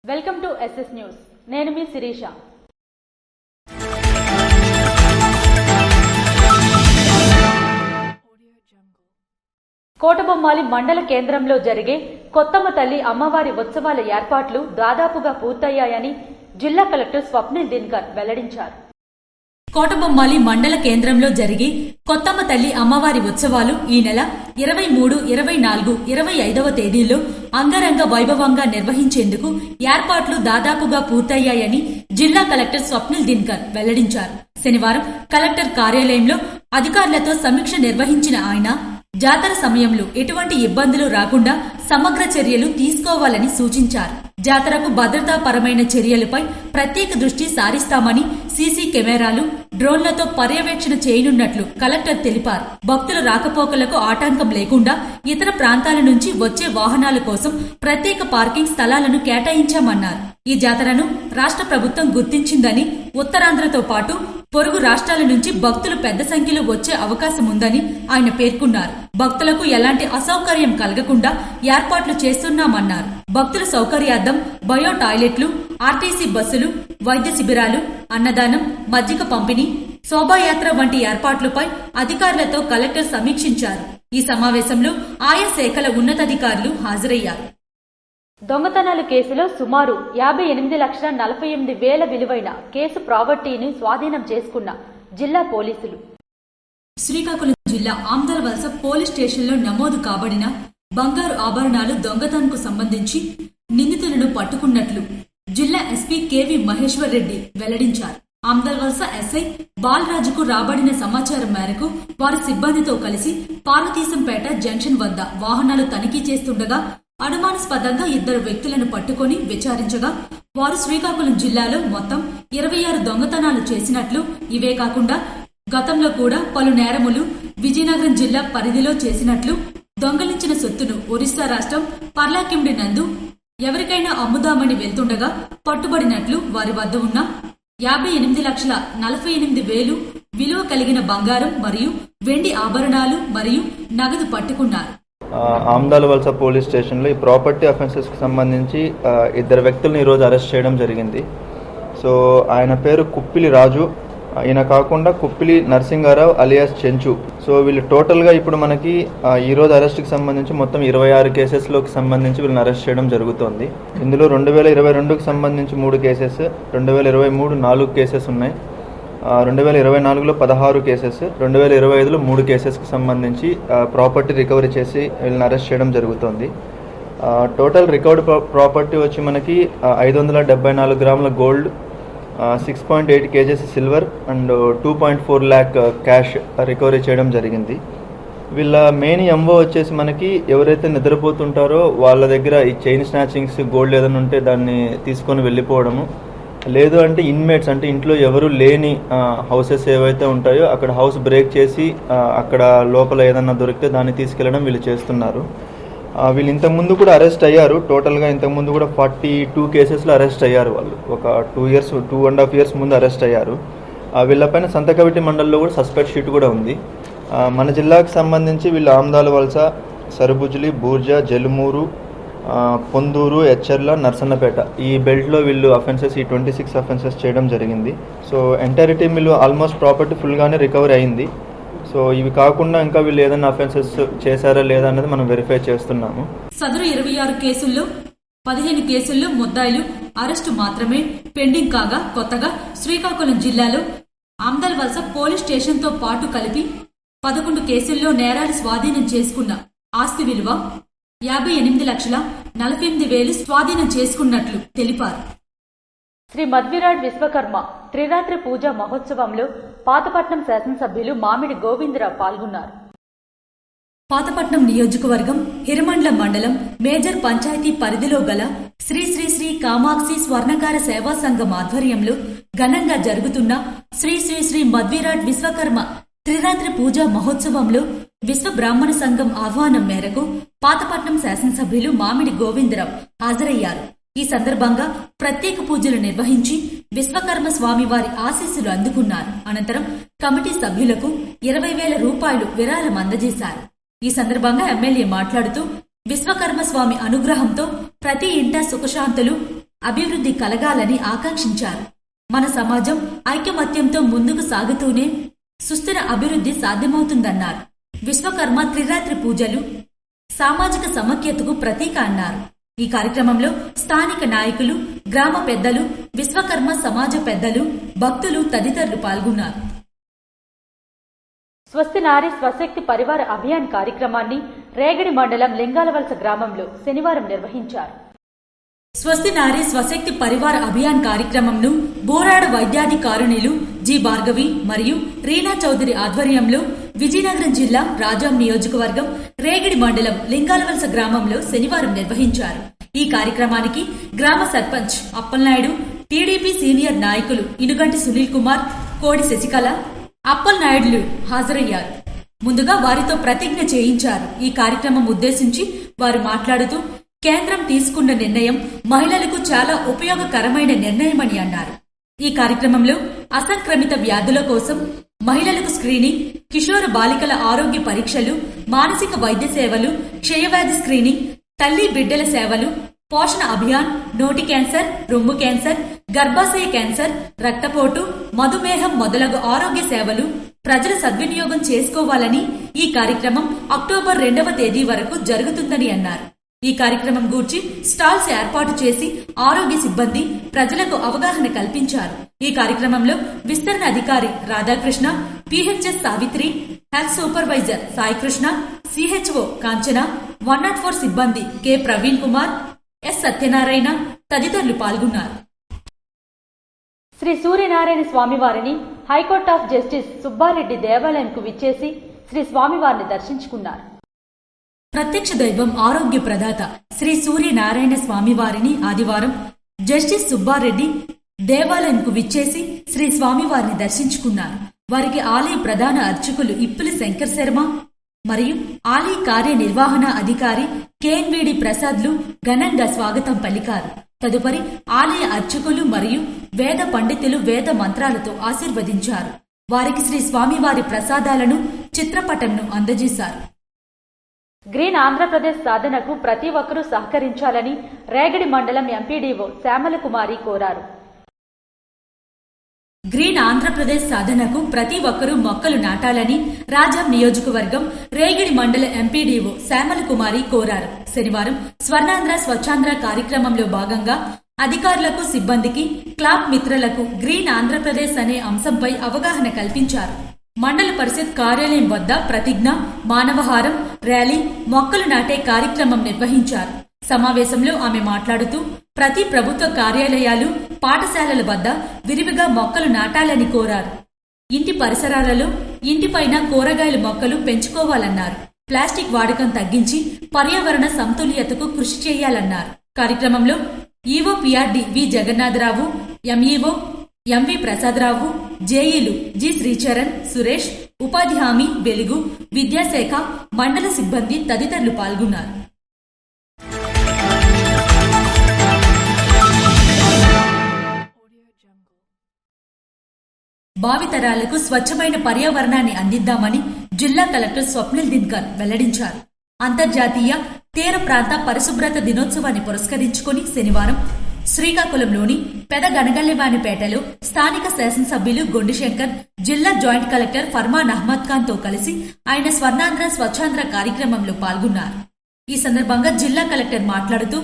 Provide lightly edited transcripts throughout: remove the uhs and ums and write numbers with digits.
Welcome to SS news. నేను మీ శిరీష. కోటబొమ్మాలి మండల కేంద్రంలో జరిగే కొత్తమ్మ తల్లి అమ్మవారి ఉత్సవాల ఏర్పాట్లు దాదాపుగా పూర్తయ్యాయని జిల్లా కలెక్టర్ స్వప్నిల్ దినకర్ వెల్లడించారు. కోటబొమ్మాలి మండల కేంద్రంలో జరిగే కొత్తమ్మ తల్లి అమ్మవారి ఉత్సవాలు ఈ నెల 23, 24, 25వ తేదీల్లో అంగరంగ వైభవంగా నిర్వహించేందుకు ఏర్పాట్లు దాదాపుగా పూర్తయ్యాయని జిల్లా కలెక్టర్ స్వప్నిల్ దినకర్ వెల్లడించారు. శనివారం కలెక్టర్ కార్యాలయంలో అధికారులతో సమీక్ష నిర్వహించిన ఆయన జాతర సమయంలో ఎటువంటి ఇబ్బందులు రాకుండా సమగ్ర చర్యలు తీసుకోవాలని సూచించారు. జాతరకు భద్రతాపరమైన చర్యలపై ప్రత్యేక దృష్టి సారిస్తామని, సీసీ కెమెరాలు, డ్రోన్లతో పర్యవేక్షణ చేయనున్నట్లు కలెక్టర్ తెలిపారు. భక్తుల రాకపోకలకు ఆటంకం లేకుండా ఇతర ప్రాంతాల నుంచి వచ్చే వాహనాల కోసం ప్రత్యేక పార్కింగ్ స్థలాలను కేటాయించామన్నారు. ఈ జాతరను రాష్ట్ర ప్రభుత్వం గుర్తించిందని, ఉత్తరాంధ్రతో పాటు పొరుగు రాష్ట్రాల నుంచి భక్తులు పెద్ద సంఖ్యలో వచ్చే అవకాశం ఉందని ఆయన పేర్కొన్నారు. భక్తులకు ఎలాంటి అసౌకర్యం కలగకుండా ఏర్పాట్లు చేస్తున్నామన్నారు. భక్తుల సౌకర్యార్థం బయో టాయిలెట్లు, ఆర్టీసీ బస్సులు, వైద్య శిబిరాలు, అన్నదానం, మజ్జిగ పంపిణీ, శోభాయాత్ర వంటి ఏర్పాట్లపై అధికారులతో కలెక్టర్ సమీక్షించారు. ఈ సమావేశంలో ఆయా శాఖల ఉన్నతాధికారులు హాజరయ్యారు. దొంగతనాల కేసులో సుమారు 58,48,000 విలువైన కేసు ప్రాపర్టీని స్వాధీనం చేసుకున్న జిల్లా పోలీసులు. శ్రీకాకుళం జిల్లా ఆమ్దాలవలస పోలీస్ స్టేషన్లో నమోదు కాబడిన బంగారు ఆభరణాలు దొంగతనంకు సంబంధించి నిందితులను పట్టుకున్నట్లు జిల్లా ఎస్పీ కెవి మహేశ్వర్ రెడ్డి వెల్లడించారు. ఆమ్దాలవలస ఎస్ఐ బాలరాజుకు రాబడిన సమాచారం మేరకు వారి సిబ్బందితో కలిసి పార్వతీశంపేట జంక్షన్ వద్ద వాహనాలు తనిఖీ చేస్తుండగా అనుమానాస్పదంగా 2 వ్యక్తులను పట్టుకుని విచారించగా వారు శ్రీకాకుళం జిల్లాలో మొత్తం 26 దొంగతనాలు చేసినట్లు, ఇవే కాకుండా గతంలో కూడా పలు నేరములు విజయనగరం జిల్లా పరిధిలో చేసినట్లు, దొంగలించిన సొత్తును ఒరిస్సా రాష్ట్రం పర్లాకిండి నందు ఎవరికైనా అమ్ముదామని వెళ్తుండగా పట్టుబడినట్లు, వారి వద్ద ఉన్న 58,48,000 విలువ కలిగిన బంగారం మరియు వెండి ఆభరణాలు మరియు నగదు పట్టుకున్నారు. ఆమ్దాలవలస పోలీస్ స్టేషన్లో ఈ ప్రాపర్టీ అఫెన్సెస్కి సంబంధించి 2 వ్యక్తులను ఈరోజు అరెస్ట్ చేయడం జరిగింది. సో ఆయన పేరు కుప్పిలి రాజు, ఈయన కాకుండా కుప్పిలి నరసింగారావు అలియాస్ చెంచు. సో వీళ్ళు టోటల్గా ఇప్పుడు మనకి ఈరోజు అరెస్ట్కి సంబంధించి మొత్తం 26 కేసెస్లోకి సంబంధించి వీళ్ళని అరెస్ట్ చేయడం జరుగుతోంది. ఇందులో 2022కి సంబంధించి 3 కేసెస్, 2023 4 కేసెస్ ఉన్నాయి, 2024లో 16 కేసెస్, 2025లో 3 కేసెస్కి సంబంధించి ప్రాపర్టీ రికవరీ చేసి వీళ్ళని అరెస్ట్ చేయడం జరుగుతోంది. టోటల్ రికవర్డ్ ప్రాపర్టీ వచ్చి మనకి 574 గ్రాముల gold, 6.8 kgs silver and 2.4 lakh cash recovery చేయడం జరిగింది. వీళ్ళ మెయిన్ ఎంఓ వచ్చేసి మనకి ఎవరైతే నిద్రపోతుంటారో వాళ్ళ దగ్గర ఈ చైన్ స్నాచింగ్స్, గోల్డ్ ఏదైనా ఉంటే దాన్ని తీసుకొని వెళ్ళిపోవడము, లేదు అంటే ఇన్మేట్స్ అంటే ఇంట్లో ఎవరు లేని హౌసెస్ ఏవైతే ఉంటాయో అక్కడ హౌస్ బ్రేక్ చేసి అక్కడ లోపల ఏదన్నా దొరికితే దాన్ని తీసుకెళ్లడం వీళ్ళు చేస్తున్నారు. వీళ్ళు ఇంతకుముందు కూడా అరెస్ట్ అయ్యారు. టోటల్గా ఇంతకుముందు కూడా 42 కేసెస్లో అరెస్ట్ అయ్యారు. వాళ్ళు ఒక 2.5 years ముందు అరెస్ట్ అయ్యారు. వీళ్ళపైన సంతకవిటి మండలంలో కూడా సస్పెక్ట్ షీట్ కూడా ఉంది. మన జిల్లాకు సంబంధించి వీళ్ళు ఆమ్దాలవలస, సరుబుజ్లి, బూర్జా, జలుమూరు, పొందూరు, ఎచ్చర్ల, నర్సన్నపేట ఈ బెల్ట్లో వీళ్ళు అఫెన్సెస్ ఈ 26 అఫెన్సెస్ చేయడం జరిగింది. సో ఎంటైరిటీ వీళ్ళు ఆల్మోస్ట్ ప్రాపర్టీ ఫుల్గానే రికవరీ అయింది. సో ఇవి కాకుండా ఇంకా వీళ్ళు ఏదైనా అఫెన్సెస్ చేశారా లేదా అనేది మనం వెరిఫై చేస్తున్నాము. సదరు 26 కేసుల్లో 15 కేసుల్లో ముద్దాయిలు అరెస్టు మాత్రమే పెండింగ్ కాగా కొత్తగా శ్రీకాకుళం జిల్లాలో ఆమ్దాలవలస పోలీస్ స్టేషన్తో పాటు కలిపి 11 కేసుల్లో నేరాలు స్వాధీనం చేసుకున్న ఆస్తి విలువ 58,48,000 స్వాధీనం చేసుకున్నట్లు తెలిపారు. శ్రీ మధ్విరాట్ విశ్వకర్మ త్రిరాత్రి పూజా మహోత్సవంలో పాతపట్నం శాసనసభ్యులు మామిడి గోవిందరావు పాల్గొన్నారు. పాతపట్నం నియోజకవర్గం హిరమండ్ల మండలం మేజర్ పంచాయతీ పరిధిలో గల శ్రీ శ్రీ శ్రీ కామాక్షి స్వర్ణకార సేవా సంఘం ఆధ్వర్యంలో ఘనంగా జరుగుతున్న శ్రీ శ్రీ శ్రీ మధ్విరాట్ విశ్వకర్మ త్రిరాత్రి పూజా మహోత్సవంలో విశ్వ బ్రాహ్మణ సంఘం ఆహ్వానం మేరకు పాతపట్నం శాసనసభ్యులు మామిడి గోవిందరావు హాజరయ్యారు. ఈ సందర్భంగా ప్రత్యేక పూజలు నిర్వహించి విశ్వకర్మ స్వామి వారి ఆశీస్సులు అందుకున్నారు. అనంతరం కమిటీ సభ్యులకు 20,000 రూపాయలు విరాళం అందజేశారు. ఈ సందర్భంగా ఎమ్మెల్యే మాట్లాడుతూ విశ్వకర్మ స్వామి అనుగ్రహంతో ప్రతి ఇంట సుఖశాంతులు, అభివృద్ధి కలగాలని ఆకాంక్షించారు. మన సమాజం ఐకమత్యంతో ముందుకు సాగుతూనే సుస్థిర అభివృద్ధి సాధ్యమవుతుందన్నారు. విశ్వకర్మ త్రిరాత్రి పూజలు సామాజిక సమైక్యతకు ప్రతీక అన్నారు. ఈ కార్యక్రమంలో స్థానిక నాయకులు, గ్రామ పెద్దలు, విశ్వకర్మ సమాజ పెద్దలు, భక్తులు తదితరులు పాల్గొన్నారు. స్వస్తి నారీ స్వశక్తి పరివార అభియాన్ కార్యక్రమాన్ని రేగడి మండలం లింగాలవలస గ్రామంలో శనివారం నిర్వహించారు. స్వస్తి నారీ స్వశక్తి పరివార అభియాన్ కార్యక్రమంను బోరాడ వైద్యాధికారిణులు జి భార్గవి మరియు రీనా చౌదరి ఆధ్వర్యంలో విజయనగరం జిల్లా రాజాం నియోజకవర్గం రేగడి మండలం లింగాలవలస గ్రామంలో శనివారం నిర్వహించారు. ఈ కార్యక్రమానికి గ్రామ సర్పంచ్ అప్పలనాయుడు, టీడీపీ సీనియర్ నాయకులు ఇనుగంటి సునీల్ కుమార్, కోడి శశికళ, అప్పలనాయుడులు హాజరయ్యారు. ముందుగా వారితో ప్రతిజ్ఞ చేయించారు. ఈ కార్యక్రమం ఉద్దేశించి వారు మాట్లాడుతూ కేంద్రం తీసుకున్న నిర్ణయం మహిళలకు చాలా ఉపయోగకరమైన నిర్ణయమని అన్నారు. ఈ కార్యక్రమంలో అసంక్రమిత వ్యాధుల కోసం మహిళలకు స్క్రీనింగ్, కిషోర బాలికల ఆరోగ్య పరీక్షలు, మానసిక వైద్య సేవలు, క్షయవ్యాధి స్క్రీనింగ్, తల్లి బిడ్డల సేవలు, పోషణ అభియాన్, నోటి క్యాన్సర్, రొమ్ము క్యాన్సర్, గర్భాశయ క్యాన్సర్, రక్తపోటు, మధుమేహం మొదలగు ఆరోగ్య సేవలు ప్రజలు సద్వినియోగం చేసుకోవాలని ఈ కార్యక్రమం అక్టోబర్ 2వ తేదీ వరకు జరుగుతుందని అన్నారు. ఈ కార్యక్రమం గూర్చి స్టాల్స్ ఏర్పాటు చేసి ఆరోగ్య సిబ్బంది ప్రజలకు అవగాహన కల్పించారు. ఈ కార్యక్రమంలో విస్తరణ అధికారి Radhakrishna, PHS Savitri, health supervisor Saikrishna, CHO Kanchana, 104 సిబ్బంది కె ప్రవీణ్ కుమార్, ఎస్ సత్యనారాయణ తదితరులు పాల్గొన్నారు. శ్రీ సూర్యనారాయణ స్వామివారిని హైకోర్టు ఆఫ్ జస్టిస్ సుబ్బారెడ్డి దేవాలయంకు విచ్చేసి శ్రీ స్వామివారిని దర్శించుకున్నారు. ప్రత్యక్ష దైవం ఆరోగ్య ప్రదాత శ్రీ సూర్యనారాయణ స్వామివారిని ఆదివారం జస్టిస్ సుబ్బారెడ్డి దేవాలయంకు విచ్చేసి శ్రీ స్వామివారిని దర్శించుకున్నారు. వారికి ఆలయ ప్రధాన అర్చకులు ఇప్పిలి శంకర్ శర్మ మరియు ఆలయ కార్యనిర్వహణ అధికారి కేఎన్విడి ప్రసాద్లు ఘనంగా స్వాగతం పలికారు. తదుపరి ఆలయ అర్చకులు మరియు వేద పండితులు వేద మంత్రాలతో ఆశీర్వదించారు. వారికి శ్రీ స్వామివారి ప్రసాదాలను, చిత్రపటంను అందజేశారు. గ్రీన్ ఆంధ్రప్రదేశ్ సాధనకు ప్రతి ఒక్కరూ సహకరించాలని రేగడి మండలం ఎంపీడీఓ శ్యామలకుమారి కోరారు. గ్రీన్ ఆంధ్రప్రదేశ్ సాధనకు ప్రతి ఒక్కరూ మొక్కలు నాటాలని రాజాం నియోజకవర్గం రేగడి మండల ఎంపీడీఓ శ్యామలకుమారి కోరారు. శనివారం స్వర్ణాంధ్ర స్వచ్ఛాంధ్ర కార్యక్రమంలో భాగంగా అధికారులకు, సిబ్బందికి, క్లాబ్ మిత్రులకు గ్రీన్ ఆంధ్రప్రదేశ్ అనే అంశంపై అవగాహన కల్పించారు. మండల పరిషత్ కార్యాలయం వద్ద ప్రతిజ్ఞ, మానవహారం, ర్యాలీ, మొక్కలు నాటే కార్యక్రమం నిర్వహించారు. సమావేశంలో ఆమె మాట్లాడుతూ ప్రతి ప్రభుత్వ కార్యాలయాలు, పాఠశాలల వద్ద విరివిగా మొక్కలు నాటాలని కోరారు. ఇంటి పరిసరాలలో, ఇంటిపైన కూరగాయల మొక్కలు పెంచుకోవాలన్నారు. ప్లాస్టిక్ వాడకం తగ్గించి పర్యావరణ సమతుల్యతకు కృషి చేయాలన్నారు. కార్యక్రమంలో EO PRD V Jagannatharao, MEO MV Prasadarao, జేఈలు జి శ్రీచరణ్, సురేష్, ఉపాధి హామీ వెలుగు, విద్యాశాఖ మండల సిబ్బంది తదితరులు పాల్గొన్నారు. భావితరాలకు స్వచ్ఛమైన పర్యావరణాన్ని అందిద్దామని జిల్లా కలెక్టర్ స్వప్నిల్ దినకర్ వెల్లడించారు. అంతర్జాతీయ తీర ప్రాంత పరిశుభ్రత దినోత్సవాన్ని పురస్కరించుకుని శనివారం శ్రీకాకుళంలోని పెద గనగల్లివానిపేటలో స్థానిక శాసనసభ్యులు గొండిశంకర్, జిల్లా జాయింట్ కలెక్టర్ ఫర్మాన్ అహ్మద్ ఖాన్ తో కలిసి ఆయన స్వర్ణాంధ్ర స్వచ్ఛాంధ్ర కార్యక్రమంలో పాల్గొన్నారు. ఈ సందర్భంగా జిల్లా కలెక్టర్ మాట్లాడుతూ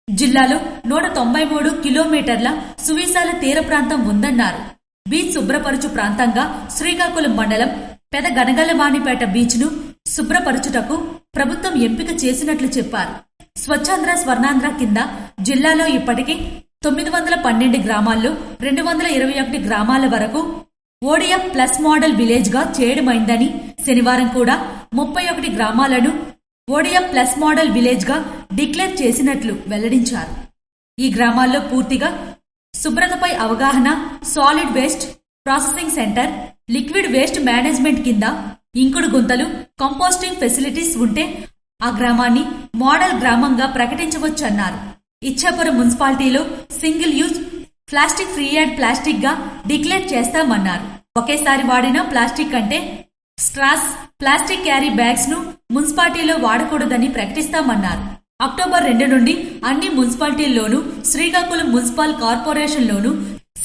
జిల్లాలో 193 కిలోమీటర్ల సువిశాల తీర ప్రాంతం ఉందన్నారు. బీచ్ శుభ్రపరుచు ప్రాంతంగా శ్రీకాకుళం మండలం పెద గనగల్లివానిపేట బీచ్ ను శుభ్రపరచుటకు ప్రభుత్వం ఎంపిక చేసినట్లు చెప్పారు. స్వచ్ఛాంధ్ర స్వర్ణాంధ్ర కింద జిల్లాలో ఇప్పటికీ 912 గ్రామాల్లో 221 గ్రామాల వరకు ఓడిఎఫ్ ప్లస్ మోడల్ విలేజ్ గా చేయడమైందని, శనివారం కూడా 31 గ్రామాలను ఓడిఎఫ్ ప్లస్ మోడల్ విలేజ్ గా డిక్లేర్ చేసినట్లు వెల్లడించారు. ఈ గ్రామాల్లో పూర్తిగా శుభ్రతపై అవగాహన, solid waste processing centre, liquid waste management కింద ఇంకుడు గుంతలు, కంపోస్టింగ్ ఫెసిలిటీస్ ఉంటే ఆ గ్రామాన్ని మోడల్ గ్రామంగా ప్రకటించవచ్చన్నారు. ఇచ్చాపురం మున్సిపాలిటీలో single use plastic free and plastic గా డిక్లేర్ చేస్తామన్నారు. ఒకేసారి వాడిన ప్లాస్టిక్ అంటే స్ట్రాస్, ప్లాస్టిక్ క్యారీ బ్యాగ్స్ ను మున్సిపాలిటీలో వాడకూడదని ప్రకటిస్తామన్నారు. అక్టోబర్ 2 నుండి అన్ని మున్సిపాలిటీల్లోనూ శ్రీకాకుళం మున్సిపల్ కార్పొరేషన్లోనూ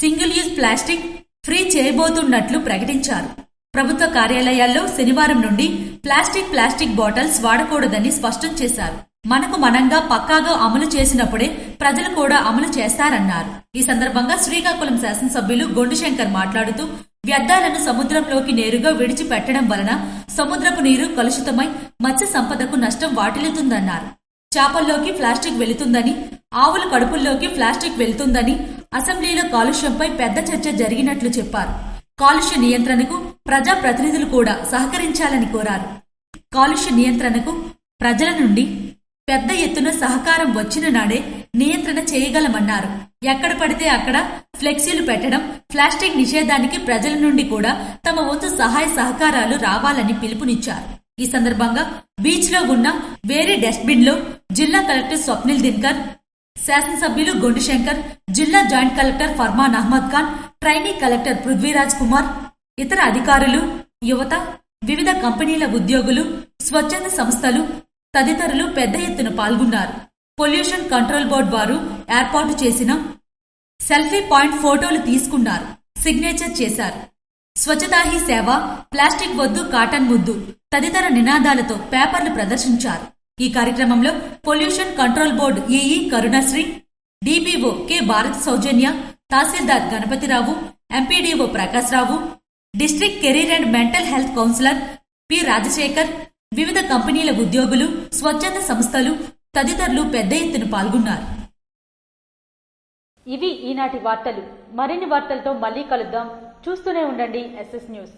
సింగిల్ యూజ్ ప్లాస్టిక్ ఫ్రీ చేయబోతున్నట్లు ప్రకటించారు. ప్రభుత్వ కార్యాలయాల్లో శనివారం నుండి ప్లాస్టిక్ బాటిల్స్ వాడకూడదని స్పష్టం చేశారు. మనకు మనంగా పక్కాగా అమలు చేసినప్పుడే ప్రజలు కూడా అమలు చేస్తారన్నారు. ఈ సందర్భంగా శ్రీకాకుళం శాసనసభ్యులు గొండుశంకర్ మాట్లాడుతూ వ్యర్థాలను సముద్రంలోకి నేరుగా విడిచిపెట్టడం వలన సముద్రపు నీరు కలుషితమై మత్స్య సంపదకు నష్టం వాటిల్లుతుందన్నారు. చేపల్లోకి ప్లాస్టిక్ వెళుతుందని, ఆవుల కడుపుల్లోకి ప్లాస్టిక్ వెళుతుందని అసెంబ్లీలో కాలుష్యంపై పెద్ద చర్చ జరిగినట్లు చెప్పారు. కాలుష్య నియంత్రణకు ప్రజాప్రతినిధులు కూడా సహకరించాలని కోరారు. కాలుష్య నియంత్రణకు ప్రజల నుండి పెద్ద ఎత్తున సహకారం వచ్చిన నాడే నియంత్రణ చేయగలమన్నారు. ఎక్కడ పడితే అక్కడ ఫ్లెక్సీలు పెట్టడం, ప్లాస్టిక్ నిషేధానికి ప్రజల నుండి కూడా తమ వంతు సహాయ సహకారాలు రావాలని పిలుపునిచ్చారు. ఈ సందర్భంగా బీచ్ లో ఉన్న వేరే డస్ట్బిన్ లో జిల్లా కలెక్టర్ స్వప్నిల్ దినకర్, శాసనసభ్యులు గొండుశంకర్, జిల్లా joint collector Farman Ahmed Khan, trainee collector Prithviraj Kumar, ఇతర అధికారులు, యువత, వివిధ కంపెనీల ఉద్యోగులు, స్వచ్ఛంద సంస్థలు తదితరులు పెద్ద ఎత్తున పాల్గొన్నారు. పొల్యూషన్ కంట్రోల్ బోర్డు వారు ఏర్పాటు చేసిన సెల్ఫీ పాయింట్ ఫోటోలు తీసుకున్నారు, సిగ్నేచర్ చేశారు. స్వచ్ఛతా హీ సేవ, ప్లాస్టిక్ వద్దు కాటన్ ముద్దు తదితర నినాదాలతో పేపర్లు ప్రదర్శించారు. ఈ కార్యక్రమంలో pollution control board EE Karunasri, DBO K Bharat Soujanya, tahsildar Ganapathi Rao, MPDO Prakash Rao, district career and mental health councillor P Rajasekhar, వివిధ కంపెనీల ఉద్యోగులు, స్వచ్ఛంద సంస్థలు తదితరులు పెద్ద ఎత్తున పాల్గొన్నారు. ఇవి ఈనాటి వార్తలు. మరిన్ని వార్తలతో మళ్ళీ కలుద్దాం. చూస్తూనే ఉండండి SS న్యూస్.